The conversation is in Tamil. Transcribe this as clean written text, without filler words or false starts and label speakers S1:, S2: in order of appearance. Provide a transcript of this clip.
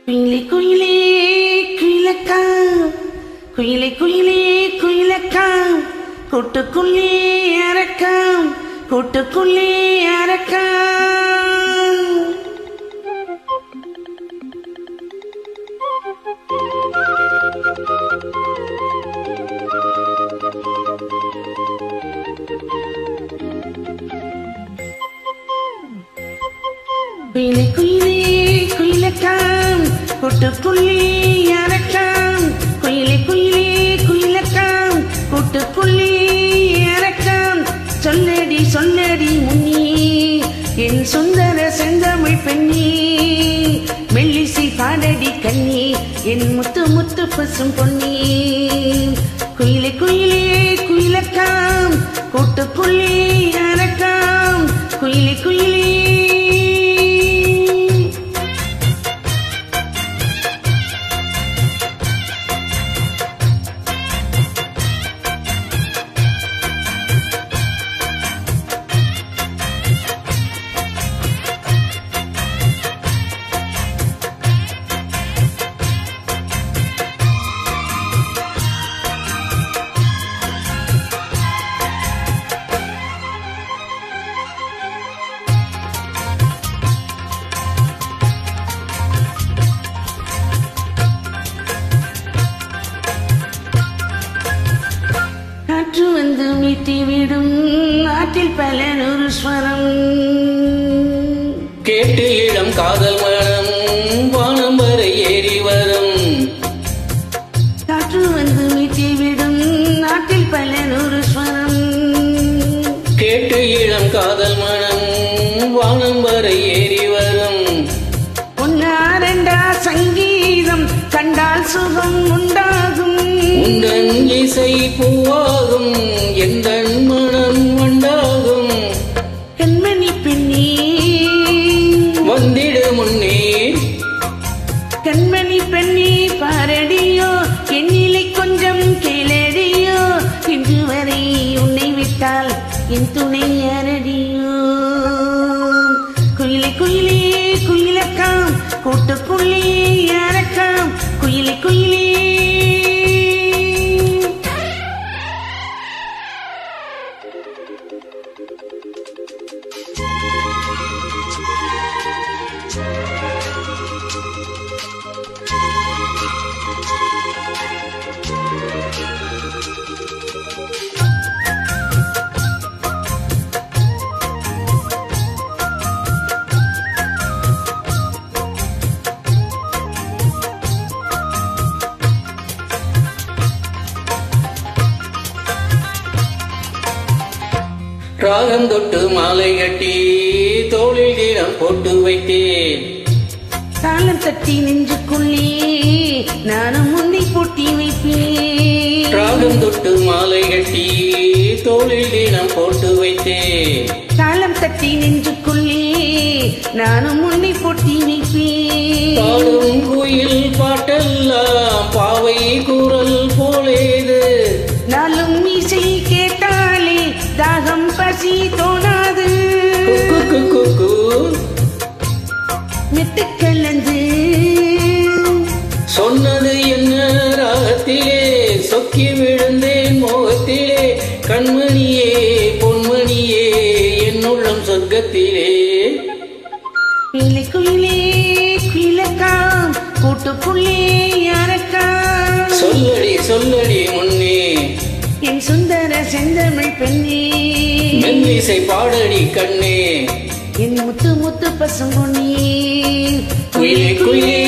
S1: குயிலே குயிலே குயிலக்கா, குயிலே குயிலே குயிலக்கா, கூட்டுக்குள்ளே அரக்கம், கூட்டுக்குள்ளே அரக்கம். குயிலே குயிலே குயிலக்கா, கூட்டுக்குள்ளே அரக்கம், குயிலே குயிலே குயிலக்கா, கூட்டுக்குள்ளே அரக்கம். சொல்லடி சொல்லடி முன்னி என் சுந்தர செந்தமிழ் பெண்ணி, மெல்லிசை பாடடி கண்ணி என் முத்து முத்து பசும் பொன்னி. குயிலே குயிலே குயிலக்கா, கூட்டுக்குள்ளே அரக்கம், குயிலே குயிலே. காற்று வந்து மீட்டிவிடும் நாட்டில் பல நூறு ஸ்வரம்,
S2: கேட்டு இளம் காதல் மனம் வானம் வரை ஏறி வரும்.
S1: காற்று வந்து மீட்டிவிடும் நாட்டில் பல நூறு ஸ்வரம்,
S2: கேட்டு இளம் காதல் மனம் வானம் வரை ஏறி வரும்.
S1: ஒன்னாரண்டா சங்கீதம் கண்டால் சுகம் உண்டாகும்,
S2: உந்தன் இசை பூவாகும், எந்தன் மனம் உண்டாகும்.
S1: கண்மணி பெண்ணே
S2: வந்திடு முன்னே,
S1: கண்மணி பெண்ணே பாரடியோ, என்னிலை கொஞ்சம் கேளடியோ, இன்று வரை உன்னை விட்டால் என் துணை யாரடியோ. குயிலே குயிலே குயிலக்காம், கூட்டுக்குள்ளே அரக்கம், குயிலே குயிலே.
S2: ராகம் தொட்டு மாலை கட்டி தோளில் கீழம் போட்டு வைத்தேன்.
S1: தாளம் தட்டி நெஞ்சுக்குள்ளே நானும் உன்னை போட்டி வைப்பேன்.
S2: ராகம் தொட்டு மாலை கட்டி தோளில் கீழம் போட்டு வைத்தேன்.
S1: தாளம் தட்டி நெஞ்சுக்குள்ளே நானும் உன்னை போட்டி வைப்பேன்.
S2: பாடும் குயில் பாட்டெல்லாம் பாவை குரல் போலேது,
S1: நாளும் இசை கேட்டாலே தாகம் பசி தோணாது. மெட்டுக்கலந்து
S2: சொன்னது என்ன ராகத்திலே, சொக்கி விழுந்தேன் மோகத்திலே. கண்மணியே பொன்மணியே என் உள்ளம் சொர்க்கத்திலே.
S1: குயிலே குயிலே குயிலக்காம், கூட்டுக்குள்ளே அரக்கம்.
S2: சொல்லடி சொல்லடி முன்னே
S1: என் சுந்தர செந்தமிழ் பெண்ணே,
S2: மெல்லிசை பாடடி கண்ணே.
S1: என் முத்து முத்து பசும்பொன்னி.
S2: குயிலே குயிலே